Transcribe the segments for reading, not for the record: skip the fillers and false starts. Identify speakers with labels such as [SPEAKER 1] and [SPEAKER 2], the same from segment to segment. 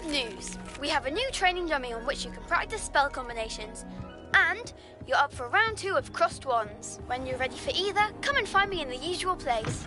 [SPEAKER 1] Good news! We have a new training dummy on which you can practice spell combinations. And you're up for round 2 of Crossed Wands. When you're ready for either, come and find me in the usual place.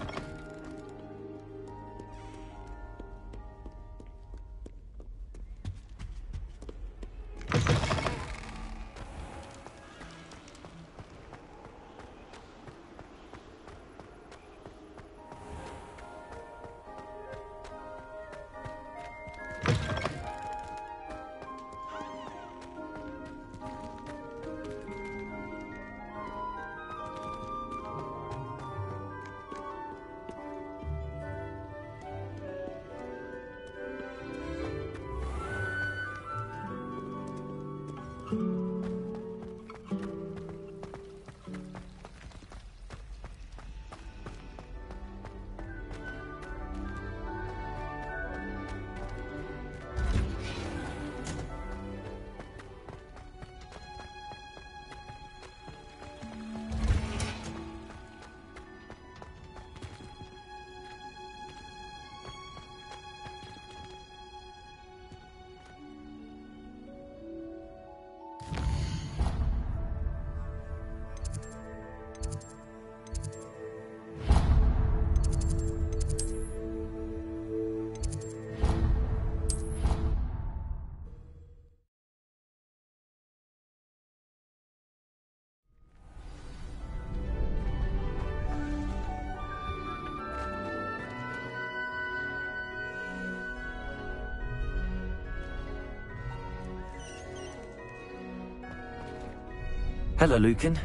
[SPEAKER 2] Hello, Lucan.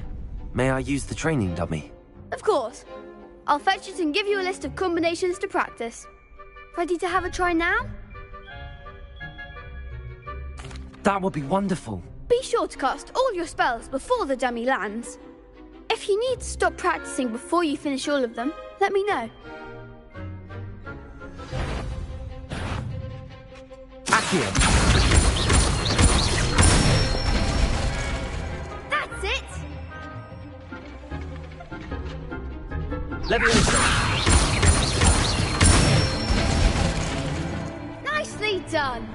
[SPEAKER 2] May I use the training dummy?
[SPEAKER 1] Of course. I'll fetch it and give you a list of combinations to practice. Ready to have a try now?
[SPEAKER 2] That would be wonderful.
[SPEAKER 1] Be sure to cast all your spells before the dummy lands. If you need to stop practicing before you finish all of them, let me know.
[SPEAKER 2] Accio!
[SPEAKER 1] That's it!
[SPEAKER 2] Leviosa!
[SPEAKER 1] Nicely done!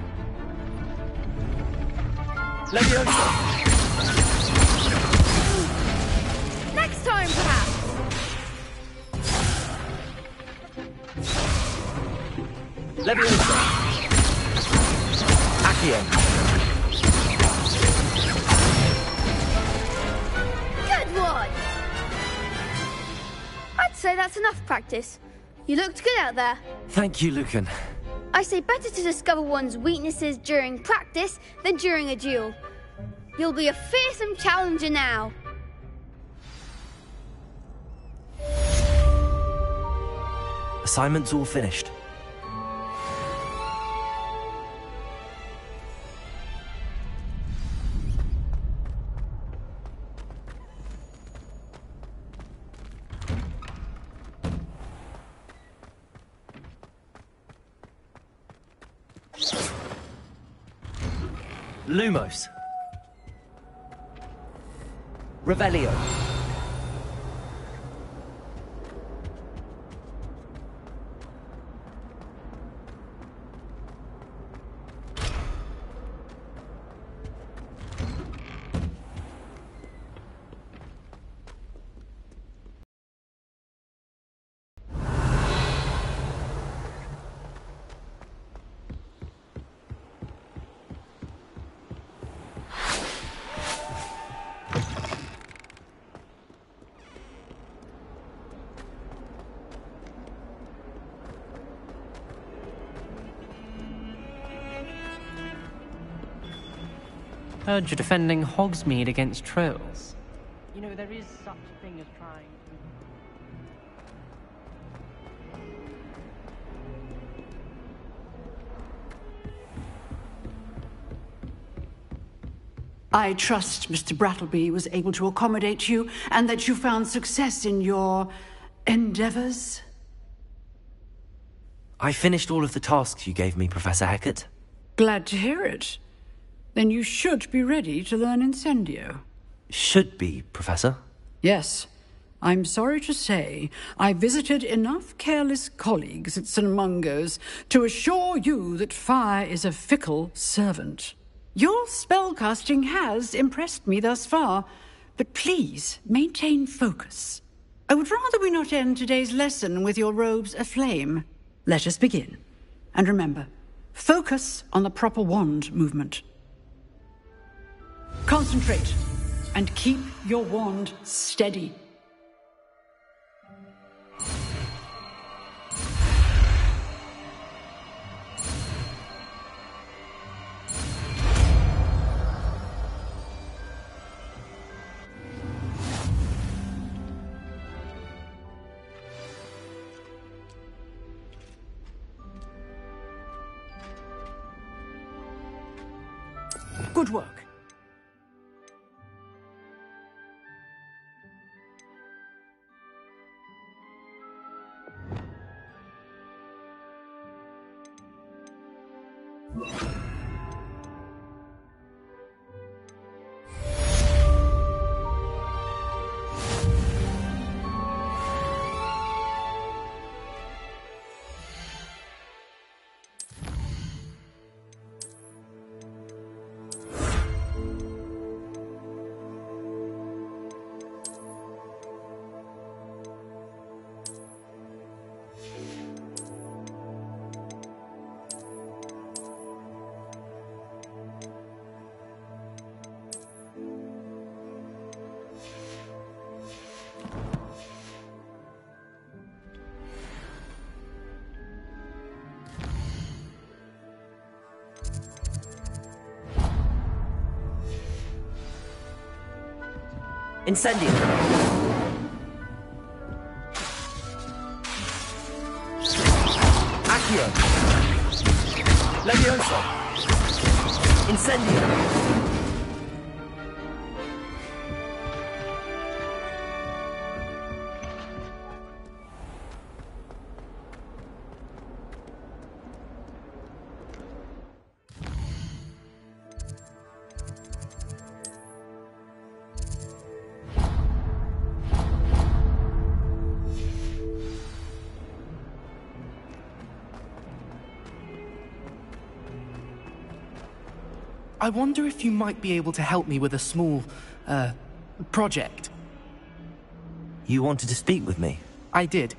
[SPEAKER 2] Leviosa!
[SPEAKER 1] Next time, perhaps!
[SPEAKER 2] Leviosa! Accio!
[SPEAKER 1] Good one! I'd say that's enough practice. You looked good out there.
[SPEAKER 2] Thank you, Lucan.
[SPEAKER 1] I say better to discover one's weaknesses during practice than during a duel. You'll be a fearsome challenger now.
[SPEAKER 2] Assignment's all finished. Lumos. Revelio.
[SPEAKER 3] Heard you're defending Hogsmeade against trolls. You know, there is such a thing as trying
[SPEAKER 4] I trust Mr. Brattleby was able to accommodate you and that you found success in your endeavors.
[SPEAKER 2] I finished all of the tasks you gave me, Professor Hecat.
[SPEAKER 4] Glad to hear it. Then you should be ready to learn Incendio.
[SPEAKER 2] Should be, Professor.
[SPEAKER 4] Yes. I'm sorry to say I visited enough careless colleagues at St. Mungo's to assure you that fire is a fickle servant. Your spellcasting has impressed me thus far, but please maintain focus. I would rather we not end today's lesson with your robes aflame. Let us begin. And remember, focus on the proper wand movement. Concentrate, and keep your wand steady. Good work.
[SPEAKER 2] Incendio! Accio! Levioso! Incendio!
[SPEAKER 5] I wonder if you might be able to help me with a small, project.
[SPEAKER 2] You wanted to speak with me?
[SPEAKER 5] I did.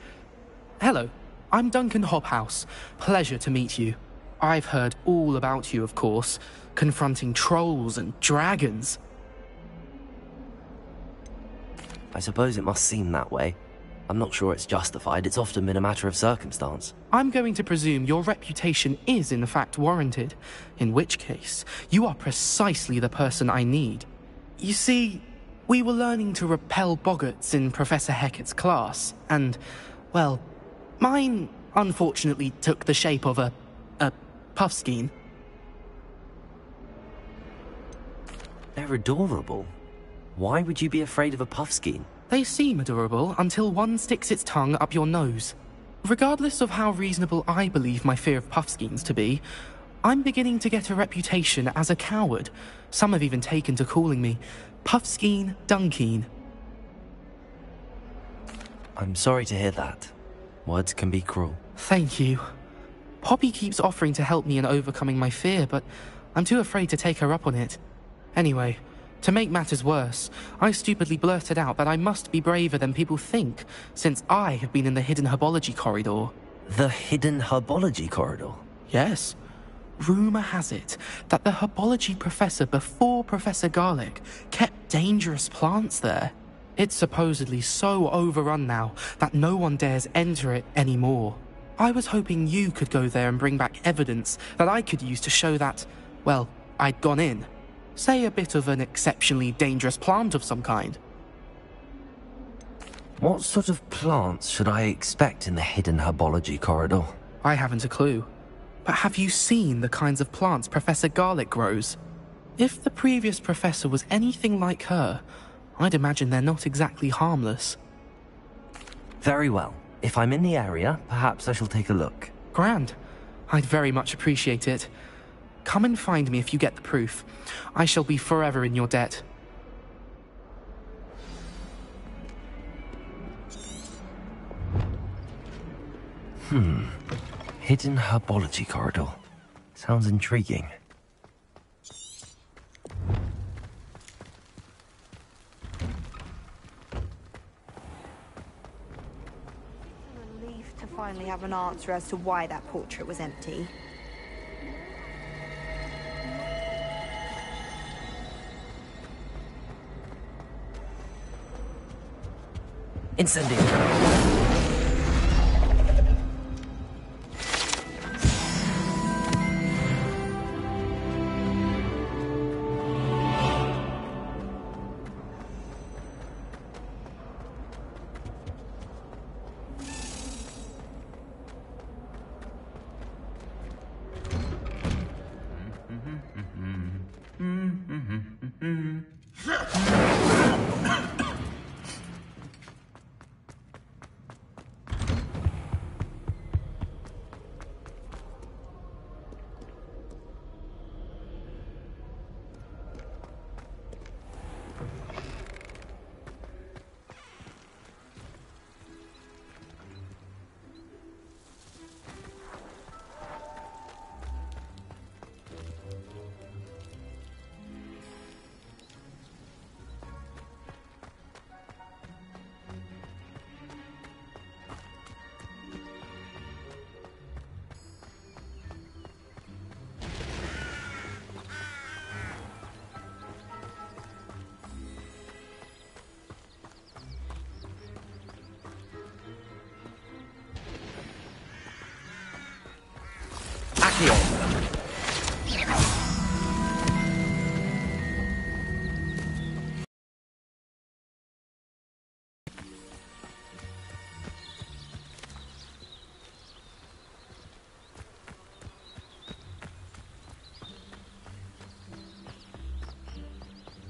[SPEAKER 5] Hello, I'm Duncan Hobhouse. Pleasure to meet you. I've heard all about you, of course, confronting trolls and dragons.
[SPEAKER 2] I suppose it must seem that way. I'm not sure it's justified. It's often been a matter of circumstance.
[SPEAKER 5] I'm going to presume your reputation is in fact warranted, in which case, you are precisely the person I need. You see, we were learning to repel boggarts in Professor Hecat's class, and, well, mine unfortunately took the shape of a puffskein.
[SPEAKER 2] They're adorable. Why would you be afraid of a puffskein?
[SPEAKER 5] They seem adorable until one sticks its tongue up your nose. Regardless of how reasonable I believe my fear of puffskeins to be, I'm beginning to get a reputation as a coward. Some have even taken to calling me Puffskein Dunkeen.
[SPEAKER 2] I'm sorry to hear that. Words can be cruel.
[SPEAKER 5] Thank you. Poppy keeps offering to help me in overcoming my fear, but I'm too afraid to take her up on it. Anyway, to make matters worse, I stupidly blurted out that I must be braver than people think, since I have been in the Hidden Herbology Corridor.
[SPEAKER 2] The Hidden Herbology Corridor?
[SPEAKER 5] Yes. Rumour has it that the herbology professor before Professor Garlick kept dangerous plants there. It's supposedly so overrun now that no one dares enter it anymore. I was hoping you could go there and bring back evidence that I could use to show that, well, I'd gone in. Say a bit of an exceptionally dangerous plant of some kind.
[SPEAKER 2] What sort of plants should I expect in the Hidden Herbology Corridor?
[SPEAKER 5] I haven't a clue. But have you seen the kinds of plants Professor Garlick grows? If the previous professor was anything like her, I'd imagine they're not exactly harmless.
[SPEAKER 2] Very well. If I'm in the area, perhaps I shall take a look.
[SPEAKER 5] Grand. I'd very much appreciate it. Come and find me if you get the proof. I shall be forever in your debt.
[SPEAKER 2] Hidden herbology corridor. Sounds intriguing.
[SPEAKER 6] Relief to finally have an answer as to why that portrait was empty.
[SPEAKER 2] Incendio.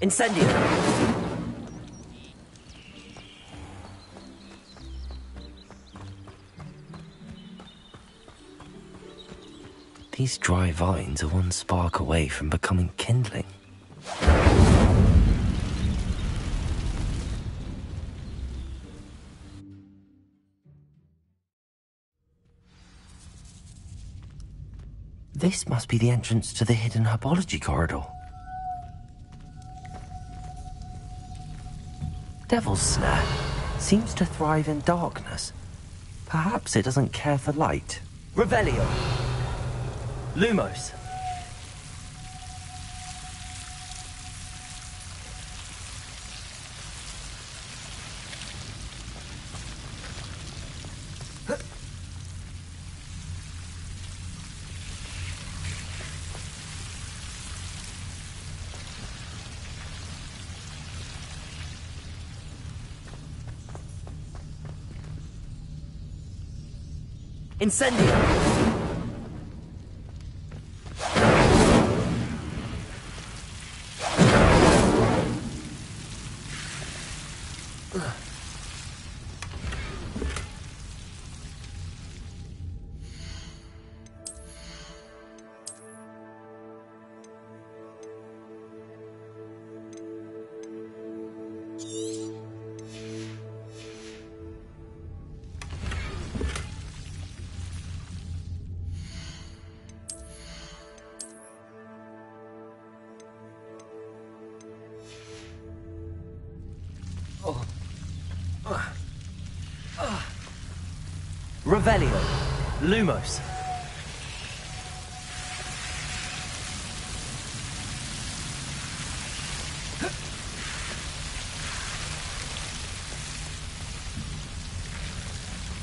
[SPEAKER 2] Incendio. These dry vines are one spark away from becoming kindling. This must be the entrance to the hidden herbology corridor. Devil's Snare seems to thrive in darkness. Perhaps it doesn't care for light. Revelio. Lumos. Incendio! Revelio. Lumos.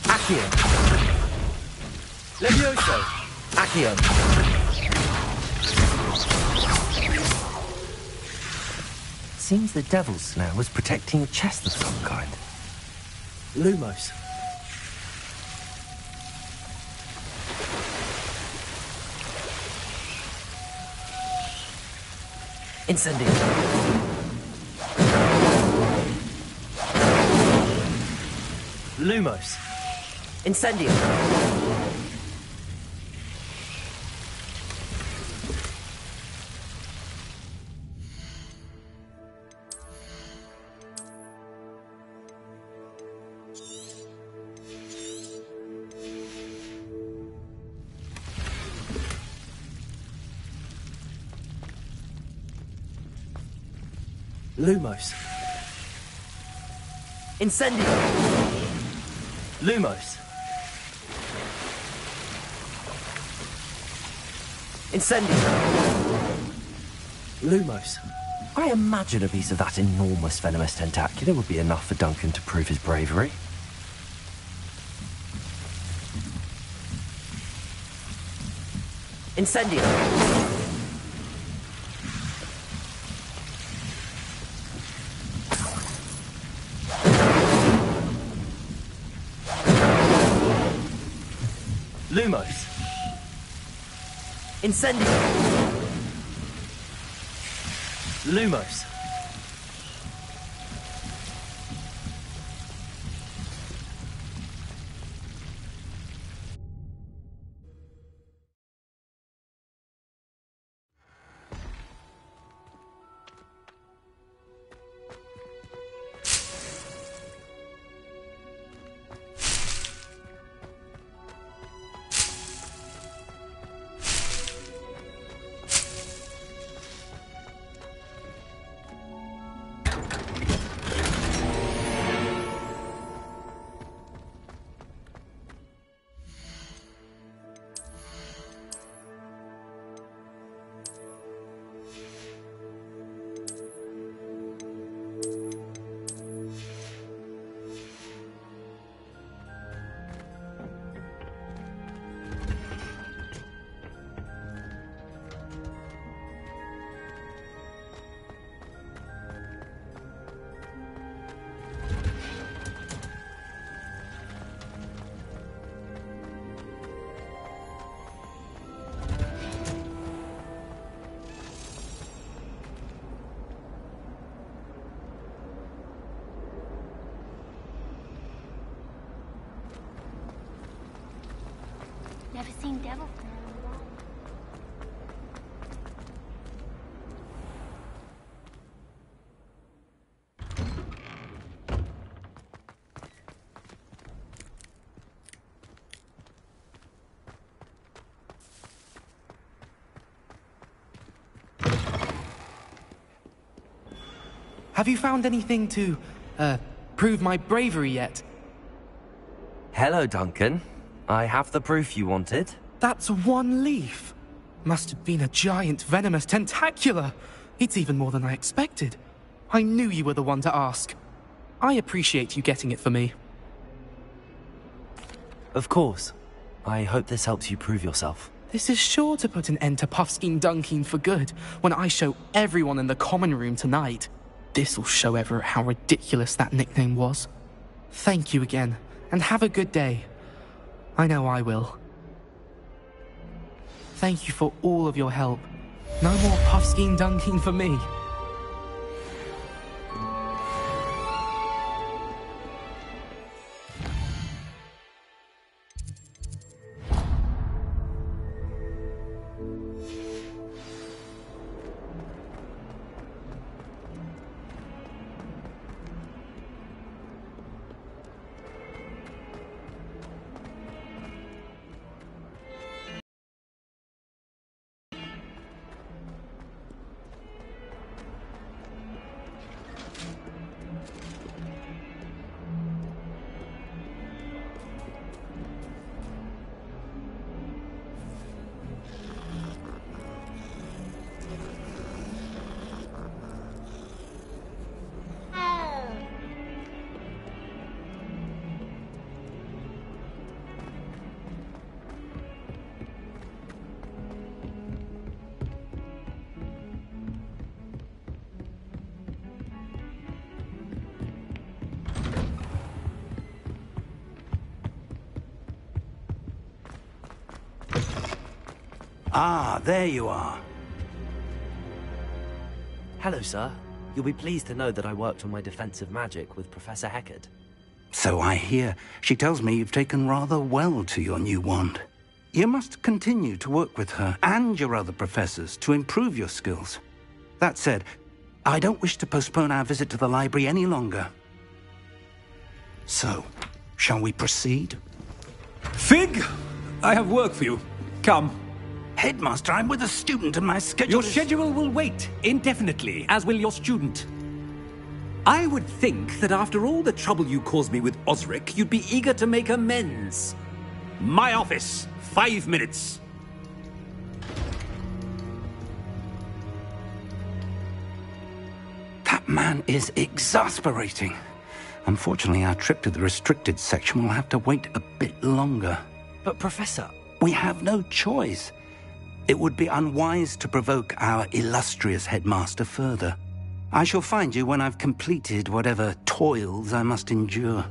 [SPEAKER 2] Accio. Levioso. Accio. Seems the Devil's Snare was protecting a chest of some kind. Lumos. Incendio. Lumos. Incendio. Lumos. Incendio. Lumos. Incendio. Lumos. I imagine a piece of that enormous venomous tentacula would be enough for Duncan to prove his bravery. Incendio. Lumos. Incendio. Lumos.
[SPEAKER 1] Never seen Devil Fruit.
[SPEAKER 5] Have you found anything to, prove my bravery yet?
[SPEAKER 2] Hello, Duncan. I have the proof you wanted.
[SPEAKER 5] That's one leaf. Must have been a giant venomous tentacula. It's even more than I expected. I knew you were the one to ask. I appreciate you getting it for me.
[SPEAKER 2] Of course. I hope this helps you prove yourself.
[SPEAKER 5] This is sure to put an end to Puffskein Dunkin for good when I show everyone in the common room tonight. This'll show Everett how ridiculous that nickname was. Thank you again, and have a good day. I know I will. Thank you for all of your help. No more Puffskein Dunkin for me.
[SPEAKER 7] Ah, there you are.
[SPEAKER 2] Hello, sir. You'll be pleased to know that I worked on my defensive magic with Professor Heckard.
[SPEAKER 7] So I hear. She tells me you've taken rather well to your new wand. You must continue to work with her and your other professors to improve your skills. That said, I don't wish to postpone our visit to the library any longer. So, shall we proceed?
[SPEAKER 8] Fig! I have work for you. Come.
[SPEAKER 7] Headmaster, I'm with a student and my schedule
[SPEAKER 8] Your schedule will wait indefinitely, as will your student. I would think that after all the trouble you caused me with Osric, you'd be eager to make amends. My office, 5 minutes.
[SPEAKER 7] That man is exasperating. Unfortunately, our trip to the restricted section will have to wait a bit longer.
[SPEAKER 2] But, Professor...
[SPEAKER 7] We have no choice. It would be unwise to provoke our illustrious headmaster further. I shall find you when I've completed whatever toils I must endure.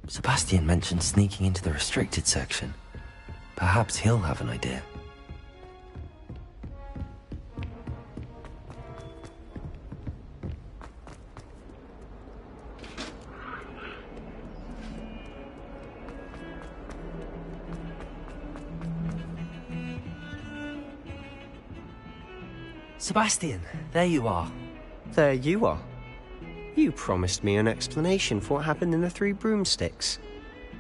[SPEAKER 2] Sebastian mentioned sneaking into the restricted section. Perhaps he'll have an idea. Sebastian, there you are.
[SPEAKER 9] There you are. You promised me an explanation for what happened in the Three Broomsticks.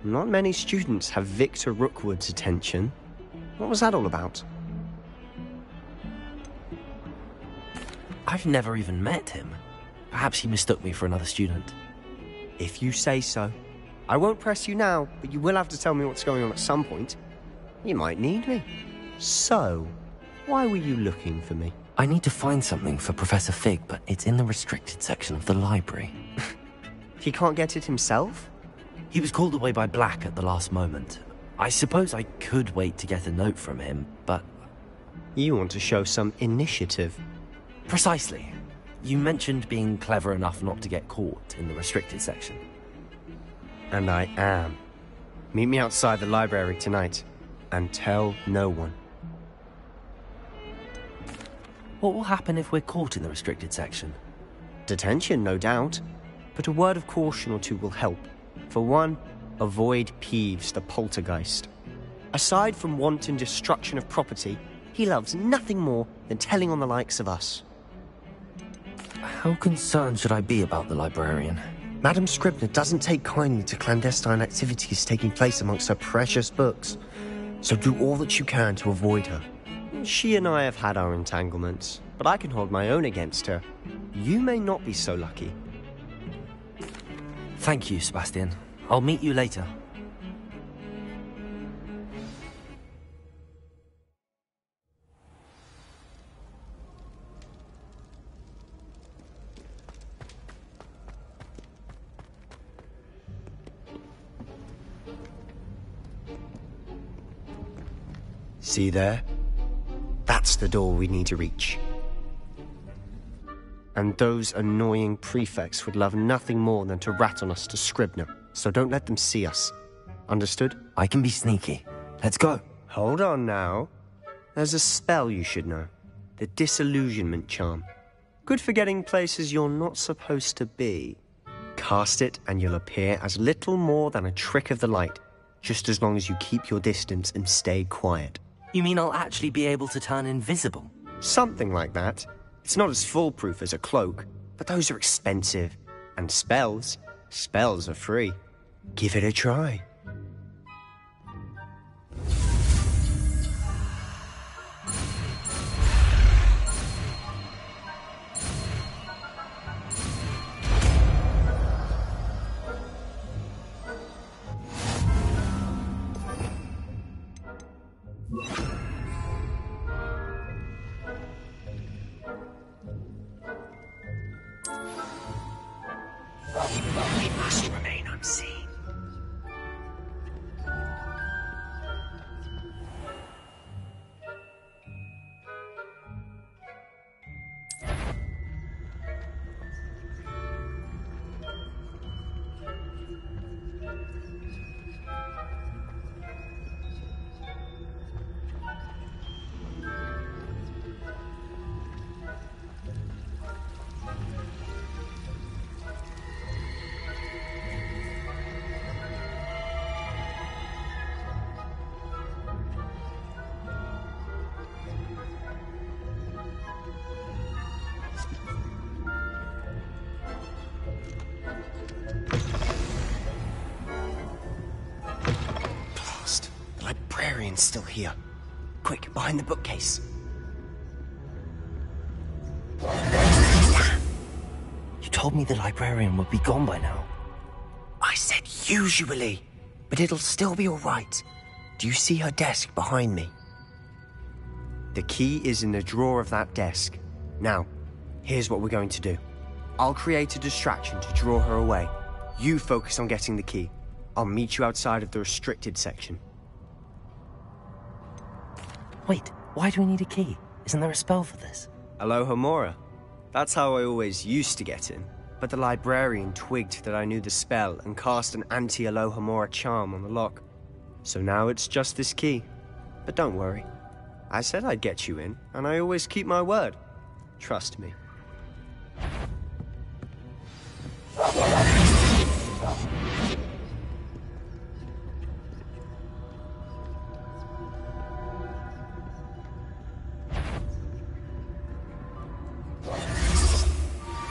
[SPEAKER 9] Not many students have Victor Rookwood's attention. What was that all about?
[SPEAKER 2] I've never even met him. Perhaps he mistook me for another student.
[SPEAKER 9] If you say so. I won't press you now, but you will have to tell me what's going on at some point. You might need me. So, why were you looking for me?
[SPEAKER 2] I need to find something for Professor Fig, but it's in the restricted section of the library.
[SPEAKER 9] He can't get it himself?
[SPEAKER 2] He was called away by Black at the last moment. I suppose I could wait to get a note from him, but...
[SPEAKER 9] You want to show some initiative.
[SPEAKER 2] Precisely. You mentioned being clever enough not to get caught in the restricted section.
[SPEAKER 9] And I am. Meet me outside the library tonight, and tell no one.
[SPEAKER 2] What will happen if we're caught in the restricted section?
[SPEAKER 9] Detention, no doubt. But a word of caution or two will help. For one, avoid Peeves, the poltergeist. Aside from wanton destruction of property, he loves nothing more than telling on the likes of us.
[SPEAKER 2] How concerned should I be about the librarian?
[SPEAKER 9] Madame Scribner doesn't take kindly to clandestine activities taking place amongst her precious books. So do all that you can to avoid her. She and I have had our entanglements, but I can hold my own against her. You may not be so lucky.
[SPEAKER 2] Thank you, Sebastian. I'll meet you later.
[SPEAKER 9] See there? That's the door we need to reach. And those annoying prefects would love nothing more than to rat on us to Scribner, so don't let them see us. Understood?
[SPEAKER 2] I can be sneaky. Let's go.
[SPEAKER 9] Hold on now. There's a spell you should know. The Disillusionment Charm. Good for getting places you're not supposed to be. Cast it and you'll appear as little more than a trick of the light, just as long as you keep your distance and stay quiet.
[SPEAKER 2] You mean I'll actually be able to turn invisible?
[SPEAKER 9] Something like that. It's not as foolproof as a cloak, but those are expensive. And spells are free. Give it a try. librarian's still here. Quick, behind the bookcase.
[SPEAKER 2] You told me the librarian would be gone by now.
[SPEAKER 9] I said usually, but it'll still be all right. Do you see her desk behind me? The key is in the drawer of that desk. Now, here's what we're going to do. I'll create a distraction to draw her away. You focus on getting the key. I'll meet you outside of the restricted section.
[SPEAKER 2] Wait, why do we need a key? Isn't there a spell for this?
[SPEAKER 9] Alohomora. That's how I always used to get in. But the librarian twigged that I knew the spell and cast an anti-Alohomora charm on the lock. So now it's just this key. But don't worry. I said I'd get you in, and I always keep my word. Trust me.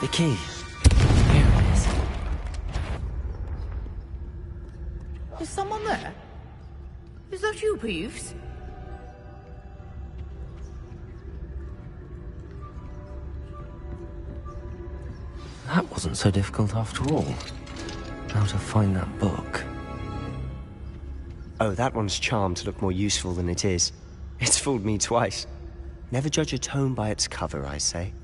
[SPEAKER 2] The key.
[SPEAKER 3] Here it is.
[SPEAKER 10] Is someone there? Is that you, Peeves?
[SPEAKER 2] That wasn't so difficult after all. How to find that book.
[SPEAKER 9] Oh, that one's charmed to look more useful than it is. It's fooled me twice. Never judge a tome by its cover, I say.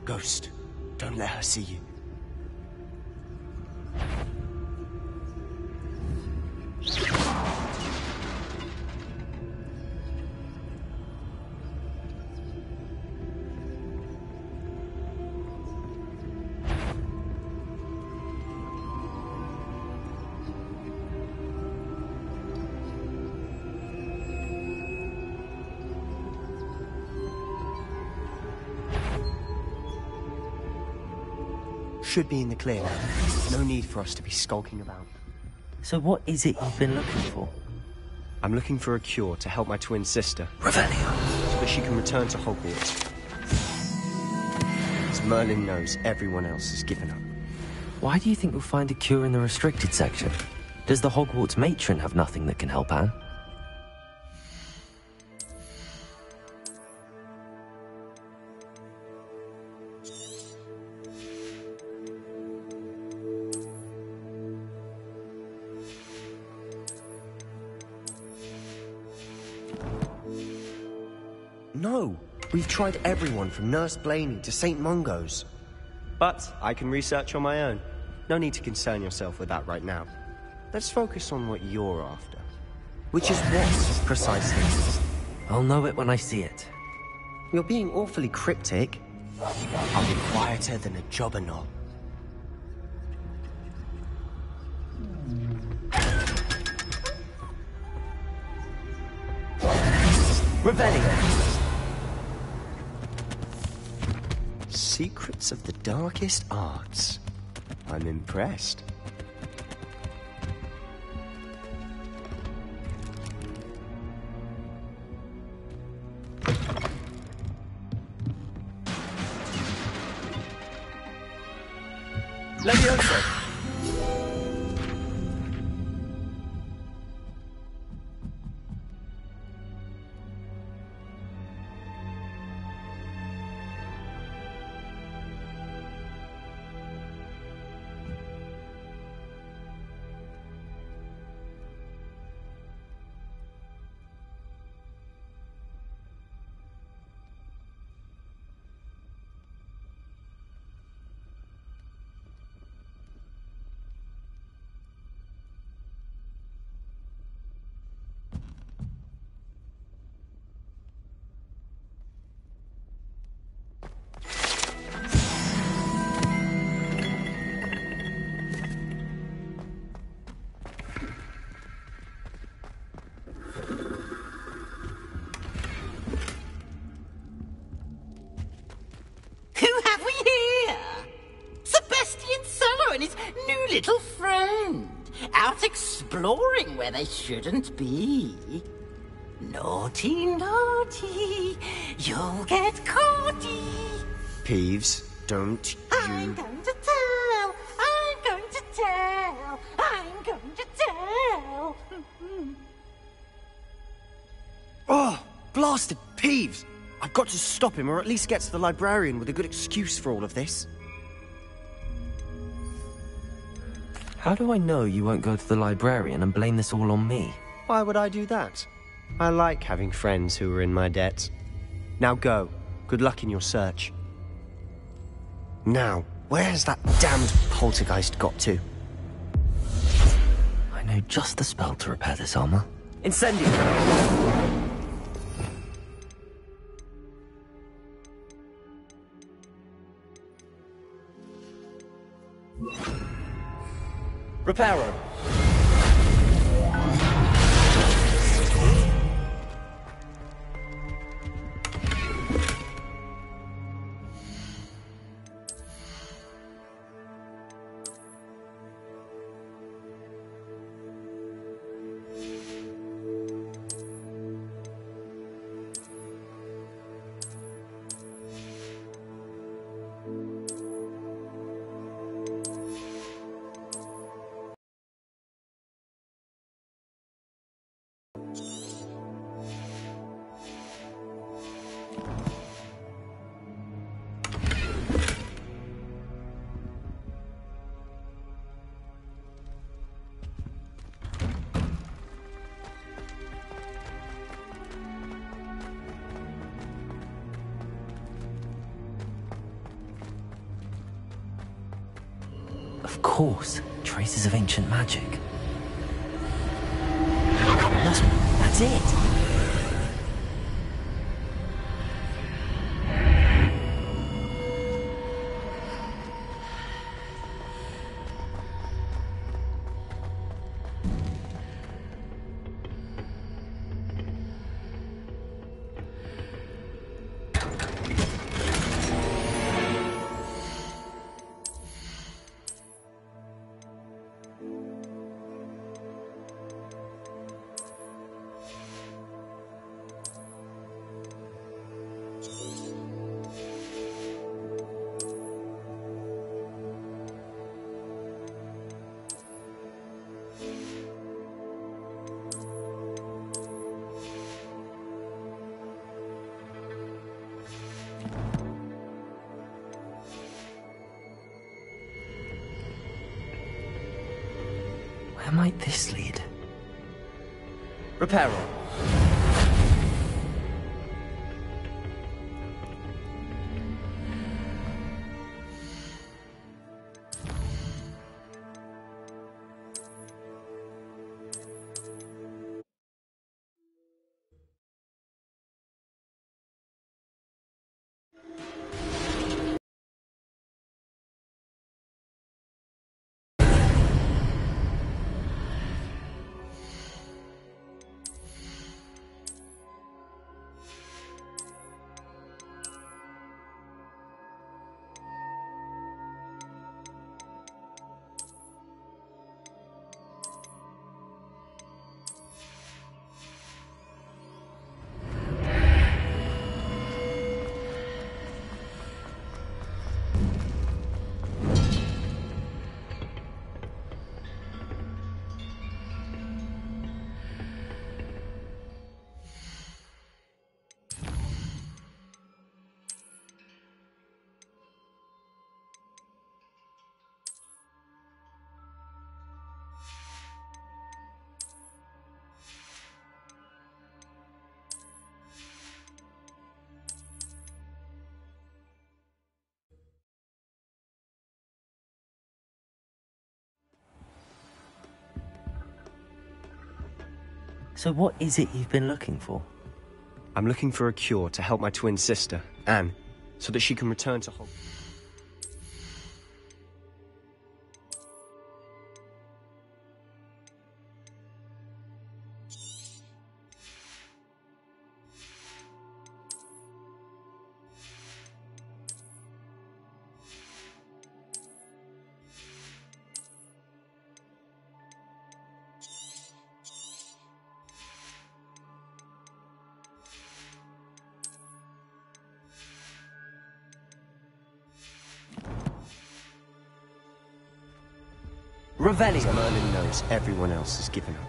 [SPEAKER 9] Ghost, don't let her see you. Should be in the clear now. No need for us to be skulking about.
[SPEAKER 2] So what is it you've been looking for?
[SPEAKER 9] I'm looking for a cure to help my twin sister,
[SPEAKER 2] Revelio.
[SPEAKER 9] so that she can return to Hogwarts. As Merlin knows, everyone else has given up.
[SPEAKER 2] Why do you think we'll find a cure in the restricted section? Does the Hogwarts matron have nothing that can help Anne?
[SPEAKER 9] No, we've tried everyone from Nurse Blaney to St. Mungo's. But I can research on my own. No need to concern yourself with that right now. Let's focus on what you're after. Which is what, precisely?
[SPEAKER 2] I'll know it when I see it.
[SPEAKER 9] You're being awfully cryptic. I'll be quieter than a jobberknoll.
[SPEAKER 2] Revelio!
[SPEAKER 9] Secrets of the darkest arts. I'm impressed. Leviosa!
[SPEAKER 10] Sebastian Seller and his new little friend.
[SPEAKER 11] out exploring where they shouldn't be. Naughty, naughty, you'll get caughty.
[SPEAKER 9] Peeves, don't you...
[SPEAKER 11] I'm going to tell, I'm going to tell, I'm going to tell.
[SPEAKER 9] Oh, blasted Peeves! I've got to stop him, or at least get to the librarian with a good excuse for all of this.
[SPEAKER 2] How do I know you won't go to the librarian and blame this all on me?
[SPEAKER 9] Why would I do that? I like having friends who are in my debt. Now go. Good luck in your search. Now, where's that damned poltergeist got to?
[SPEAKER 2] I know just the spell to repair this armor.
[SPEAKER 9] Incendio! Reparo!
[SPEAKER 2] Of course, traces of ancient magic. That's it! Where might this lead?
[SPEAKER 9] Reparo.
[SPEAKER 2] So what is it you've been looking for?
[SPEAKER 9] I'm looking for a cure to help my twin sister, Anne, so that she can return to Hogwarts.
[SPEAKER 2] Revelio.
[SPEAKER 9] Merlin knows everyone else has given up.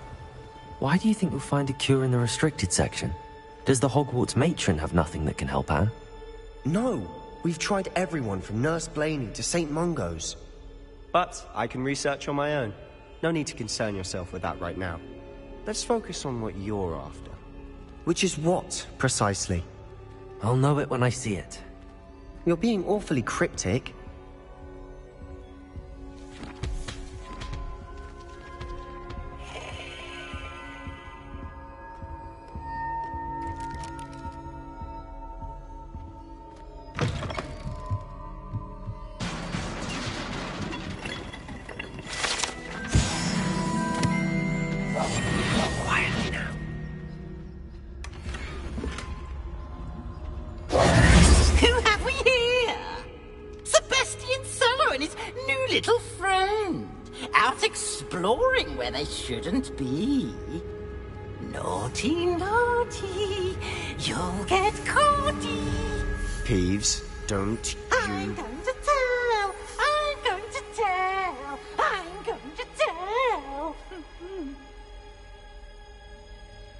[SPEAKER 2] Why do you think we'll find a cure in the restricted section? Does the Hogwarts matron have nothing that can help Anne?
[SPEAKER 9] No! We've tried everyone from Nurse Blaney to St. Mungo's. But I can research on my own. No need to concern yourself with that right now. Let's focus on what you're after. Which is what, precisely?
[SPEAKER 2] I'll know it when I see it.
[SPEAKER 9] You're being awfully cryptic.
[SPEAKER 11] Shouldn't be. Naughty, naughty, you'll get caughty.
[SPEAKER 9] Peeves, don't
[SPEAKER 11] I'm going to tell, I'm going to tell, I'm going to tell.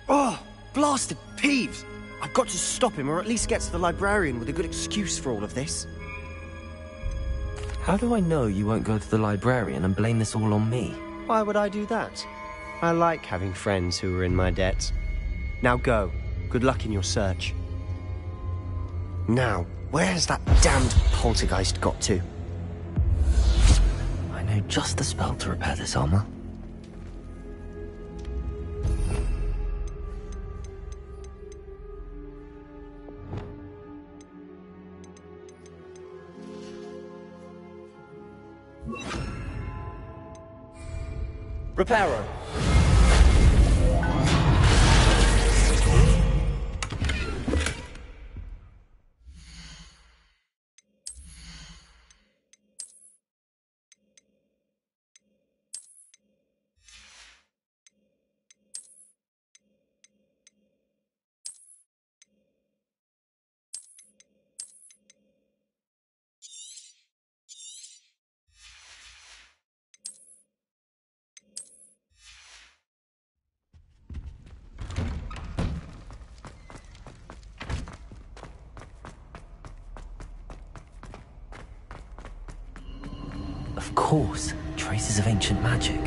[SPEAKER 9] Oh, blasted Peeves! I've got to stop him, or at least get to the librarian with a good excuse for all of this.
[SPEAKER 2] How do I know you won't go to the librarian and blame this all on me?
[SPEAKER 9] Why would I do that? I like having friends who are in my debt. Now go. Good luck in your search. Now, where's that damned poltergeist got to?
[SPEAKER 2] I know just the spell to repair this armor. Reparo. Of course, traces of ancient magic.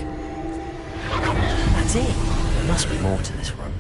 [SPEAKER 2] That's it. There must be more to this room.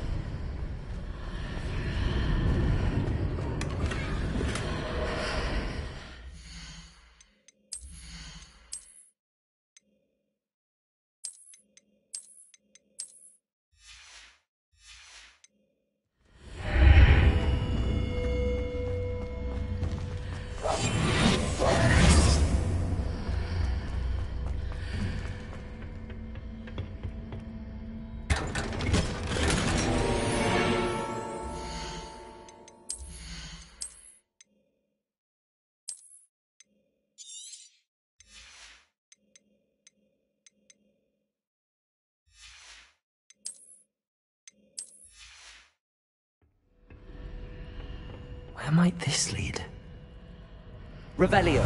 [SPEAKER 2] Where might this lead? Revelio.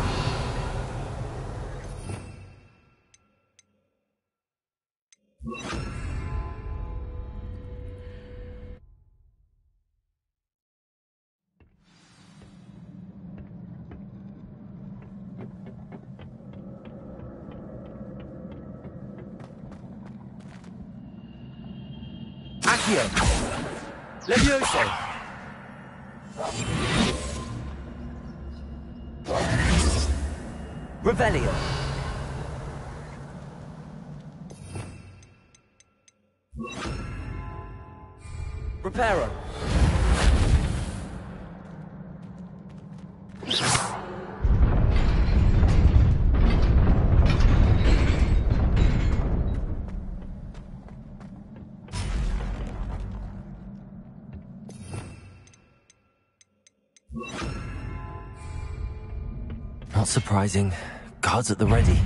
[SPEAKER 2] Accio. Levioso. Revelio. Reparo. Not surprising. Guards at the ready.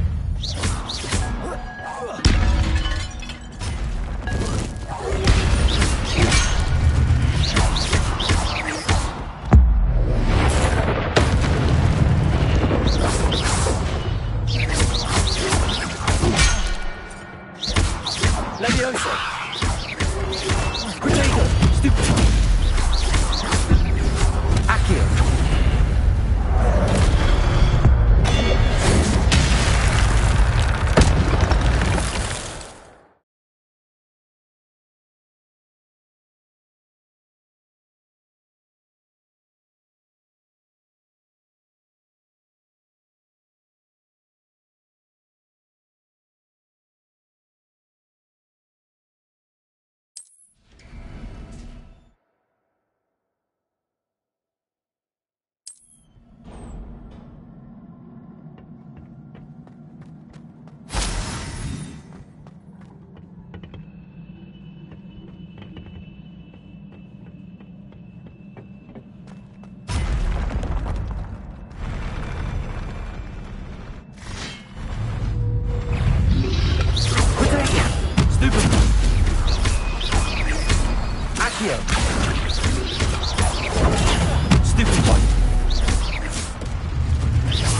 [SPEAKER 8] Stupefy.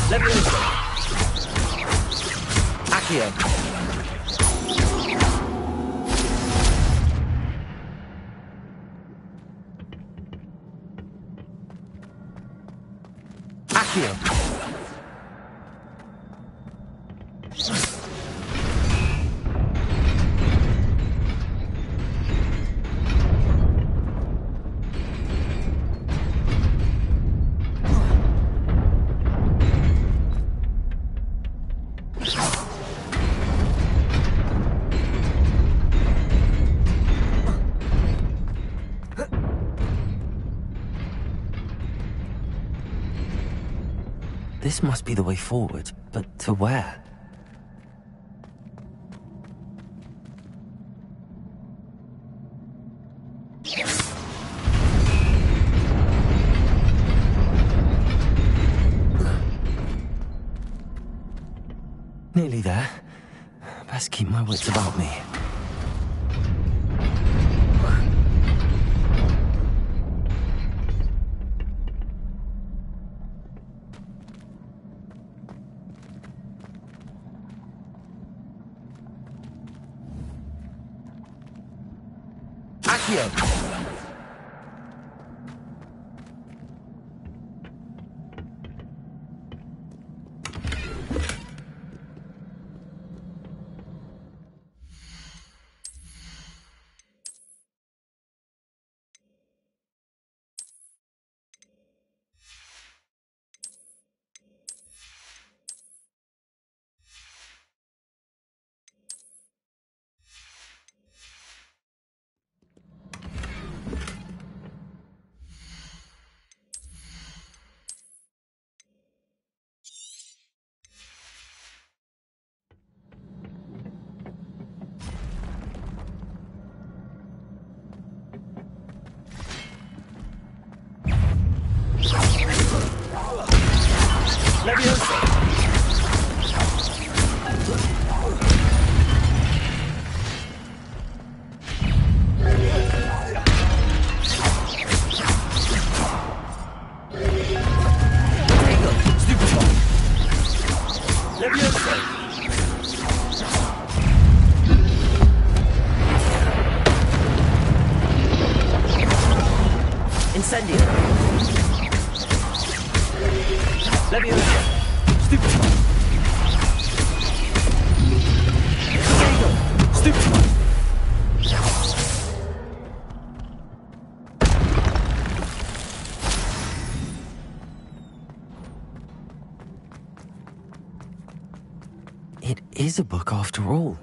[SPEAKER 8] Leviosa.
[SPEAKER 2] Accio. Accio. This must be the way forward, but to where? Nearly there. Best keep my wits about me. Accio!
[SPEAKER 8] Leviosa. Stupefy. Leviosa.
[SPEAKER 2] Incendio.
[SPEAKER 8] Leviosa. Stupefy. Stupefy.
[SPEAKER 2] It is a book after all.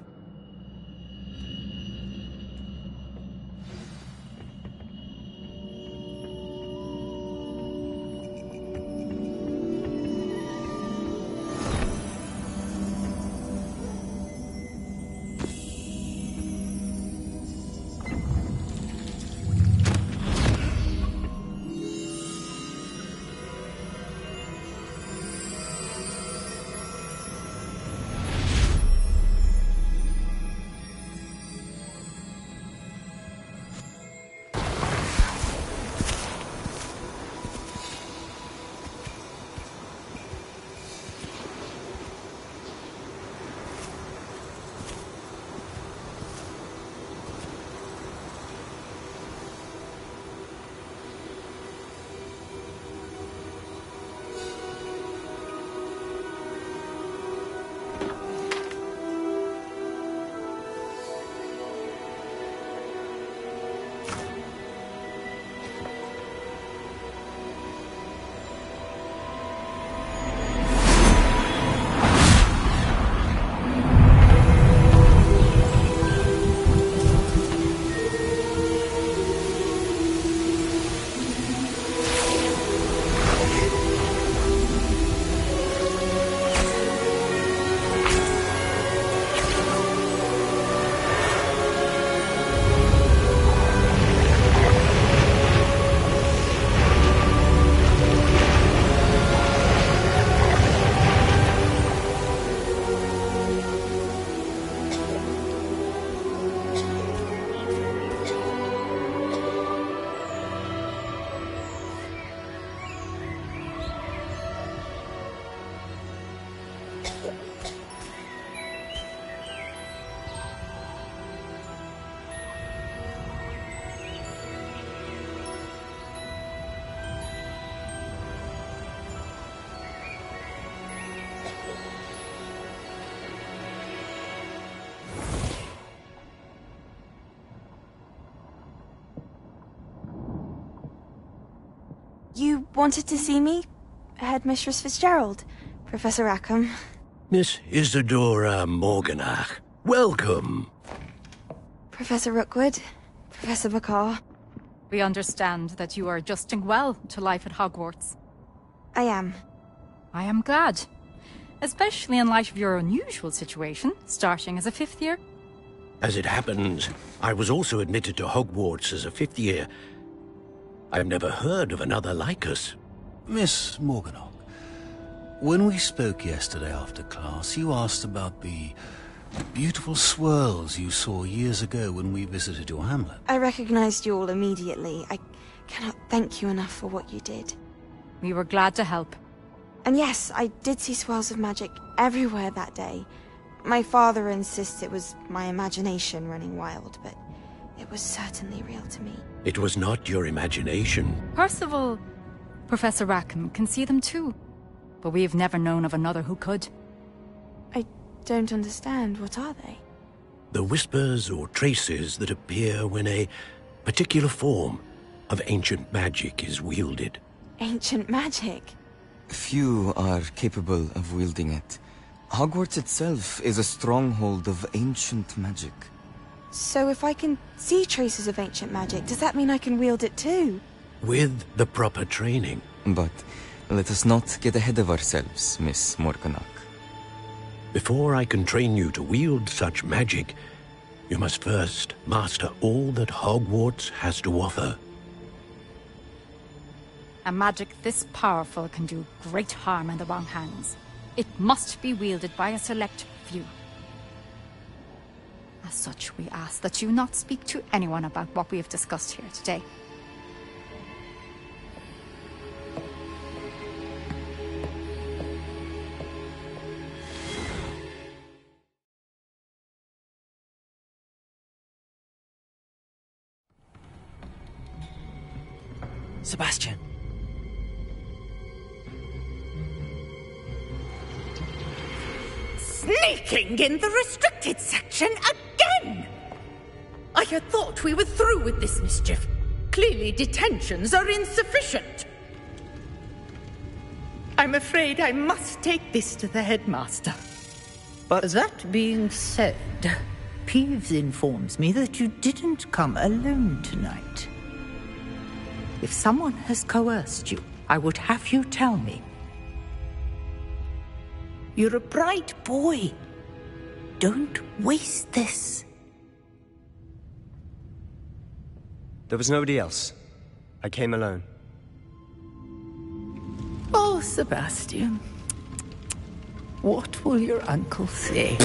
[SPEAKER 6] You wanted to see me? Headmistress Fitzgerald, Professor Rackham.
[SPEAKER 12] Miss Isadora Morganach, welcome.
[SPEAKER 6] Professor Rookwood, Professor Bakar.
[SPEAKER 13] We understand that you are adjusting well to life at Hogwarts.
[SPEAKER 6] I am.
[SPEAKER 13] I am glad. Especially in light of your unusual situation, starting as a 5th year.
[SPEAKER 12] As it happens, I was also admitted to Hogwarts as a 5th year. I've never heard of another like us.
[SPEAKER 14] Miss Morganach, when we spoke yesterday after class, you asked about the beautiful swirls you saw years ago when we visited your hamlet.
[SPEAKER 6] I recognized you all immediately. I cannot thank you enough for what you did.
[SPEAKER 13] We were glad to help.
[SPEAKER 6] And yes, I did see swirls of magic everywhere that day. My father insists it was my imagination running wild, but it was certainly real to me.
[SPEAKER 12] It was not your imagination.
[SPEAKER 13] Percival, Professor Rackham can see them too. But we have never known of another who could.
[SPEAKER 6] I don't understand. What are they?
[SPEAKER 12] The whispers or traces that appear when a particular form of ancient magic is wielded.
[SPEAKER 6] Ancient magic?
[SPEAKER 15] Few are capable of wielding it. Hogwarts itself is a stronghold of ancient magic.
[SPEAKER 6] So if I can see traces of ancient magic, does that mean I can wield it too?
[SPEAKER 12] With the proper training.
[SPEAKER 15] But let us not get ahead of ourselves, Miss Morganach.
[SPEAKER 12] Before I can train you to wield such magic, you must first master all that Hogwarts has to offer.
[SPEAKER 13] A magic this powerful can do great harm in the wrong hands. It must be wielded by a select few. As such, we ask that you not speak to anyone about what we have discussed here today.
[SPEAKER 2] Sebastian.
[SPEAKER 10] Sneaking in the restricted section again! I had thought we were through with this mischief. Clearly detentions are insufficient. I'm afraid I must take this to the headmaster.
[SPEAKER 9] But
[SPEAKER 10] that being said, Peeves informs me that you didn't come alone tonight. If someone has coerced you, I would have you tell me. You're a bright boy. Don't waste this.
[SPEAKER 9] there was nobody else. I came alone.
[SPEAKER 10] Oh, Sebastian. What will your uncle say?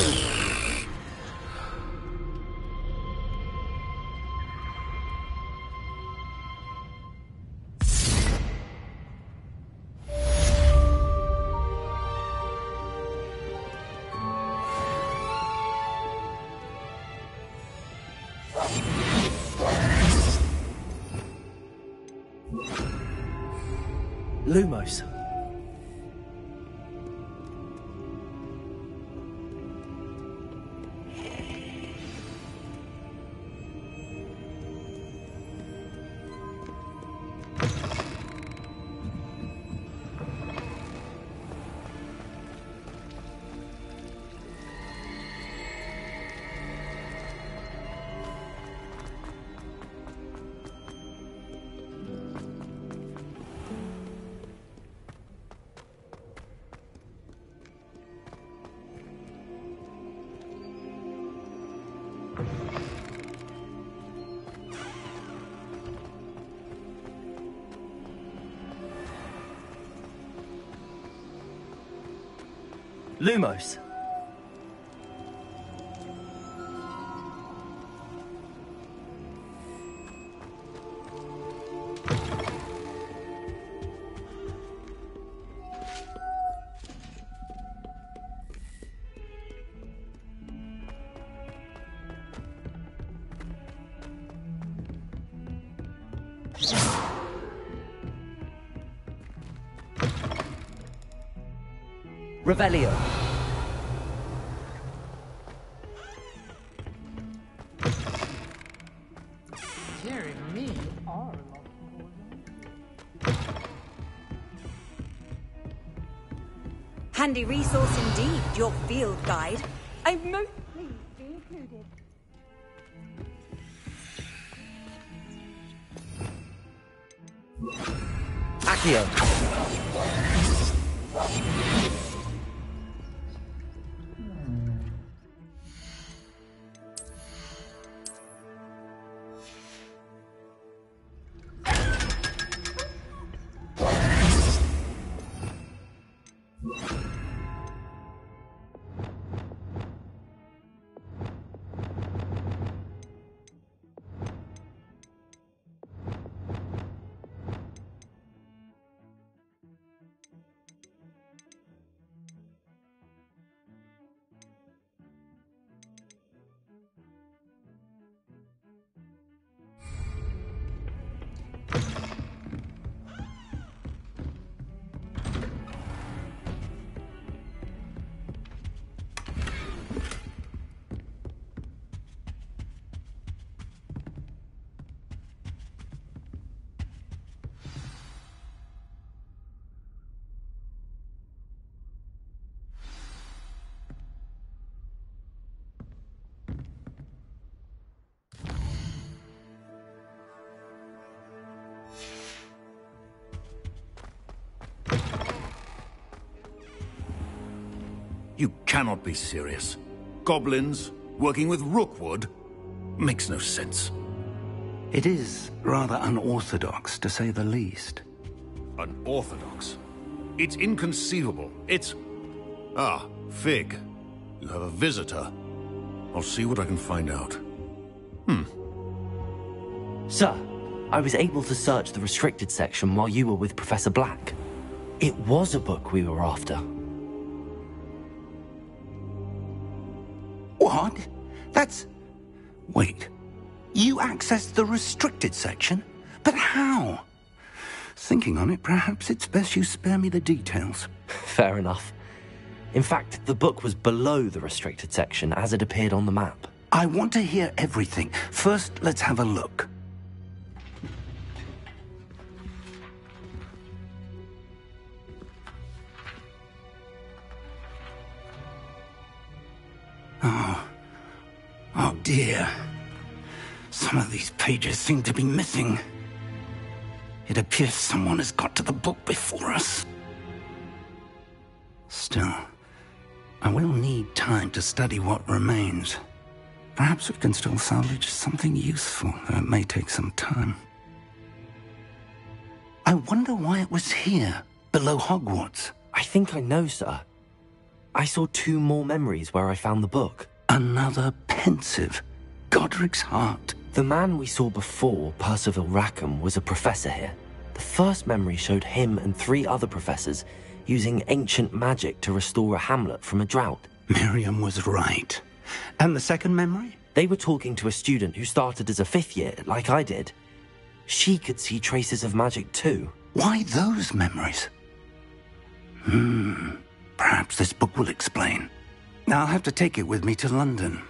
[SPEAKER 2] Lumos. Lumos. Revelio.
[SPEAKER 16] Handy resource indeed, your field guide. I'm most pleased to be included.
[SPEAKER 2] Accio!
[SPEAKER 8] You cannot be serious. Goblins working with Rookwood? Makes no sense.
[SPEAKER 7] It is rather unorthodox, to say the least.
[SPEAKER 8] Unorthodox? It's inconceivable. It's... Ah, Fig. You have a visitor. I'll see what I can find out.
[SPEAKER 2] Sir, I was able to search the restricted section while you were with Professor Black. It was a book we were after.
[SPEAKER 7] What? That's... Wait. You accessed the restricted section? But how? Thinking on it, perhaps it's best you spare me the details.
[SPEAKER 2] Fair enough. In fact, the book was below the restricted section as it appeared on the map.
[SPEAKER 7] I want to hear everything. First, let's have a look. Oh dear. Some of these pages seem to be missing. It appears someone has got to the book before us. Still, I will need time to study what remains. Perhaps we can still salvage something useful, though it may take some time. I wonder why it was here, below Hogwarts.
[SPEAKER 2] I think I know, sir. I saw 2 more memories where I found the book.
[SPEAKER 7] Another pensive. Godric's heart.
[SPEAKER 2] The man we saw before, Percival Rackham, was a professor here. The first memory showed him and 3 other professors using ancient magic to restore a hamlet from a drought.
[SPEAKER 7] Miriam was right. And the second memory?
[SPEAKER 2] They were talking to a student who started as a 5th year, like I did. She could see traces of magic too.
[SPEAKER 7] Why those memories? Perhaps this book will explain. I'll have to take it with me to London.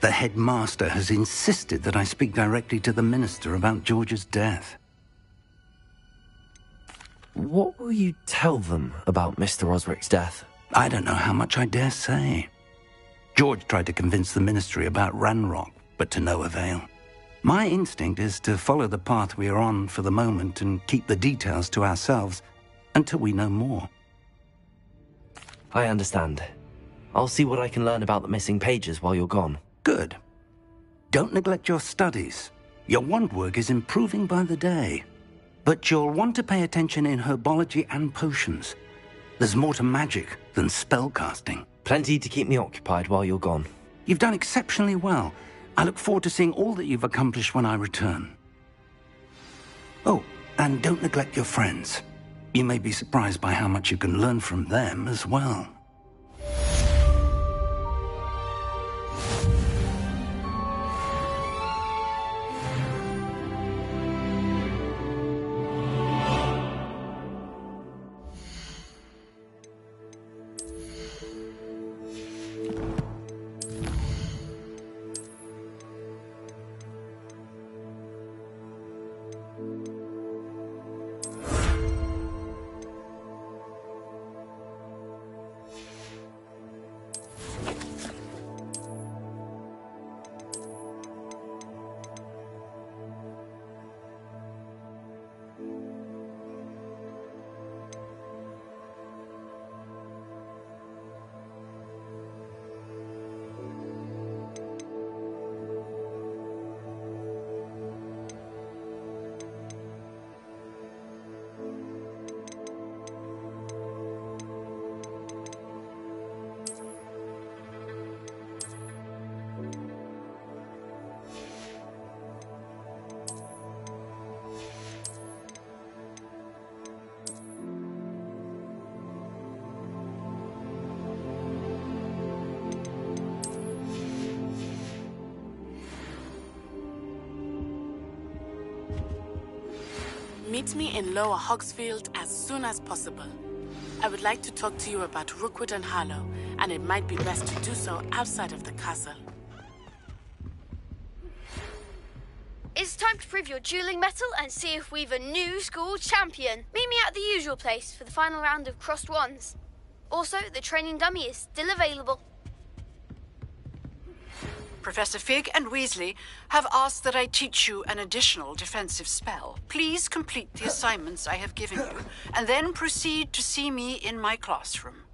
[SPEAKER 7] The headmaster has insisted that I speak directly to the minister about George's death.
[SPEAKER 2] What will you tell them about Mr. Osric's death?
[SPEAKER 7] I don't know how much I dare say. George tried to convince the ministry about Ranrock, but to no avail. My instinct is to follow the path we are on for the moment and keep the details to ourselves until we know more.
[SPEAKER 2] I understand. I'll see what I can learn about the missing pages while you're gone.
[SPEAKER 7] Good. Don't neglect your studies. Your wand work is improving by the day. But you'll want to pay attention in herbology and potions. There's more to magic than spellcasting.
[SPEAKER 2] Plenty to keep me occupied while you're gone.
[SPEAKER 7] You've done exceptionally well. I look forward to seeing all that you've accomplished when I return. Oh, and don't neglect your friends. You may be surprised by how much you can learn from them as well.
[SPEAKER 17] Meet me in Lower Hogsfield as soon as possible. I would like to talk to you about Rookwood and Harlow, and it might be best to do so outside of the castle.
[SPEAKER 1] It's time to prove your dueling mettle and see if we've a new school champion. Meet me at the usual place for the final round of Crossed Wands. Also, the training dummy is still available.
[SPEAKER 4] Professor Fig and Weasley have asked that I teach you an additional defensive spell. Please complete the assignments I have given you, and then proceed to see me in my classroom.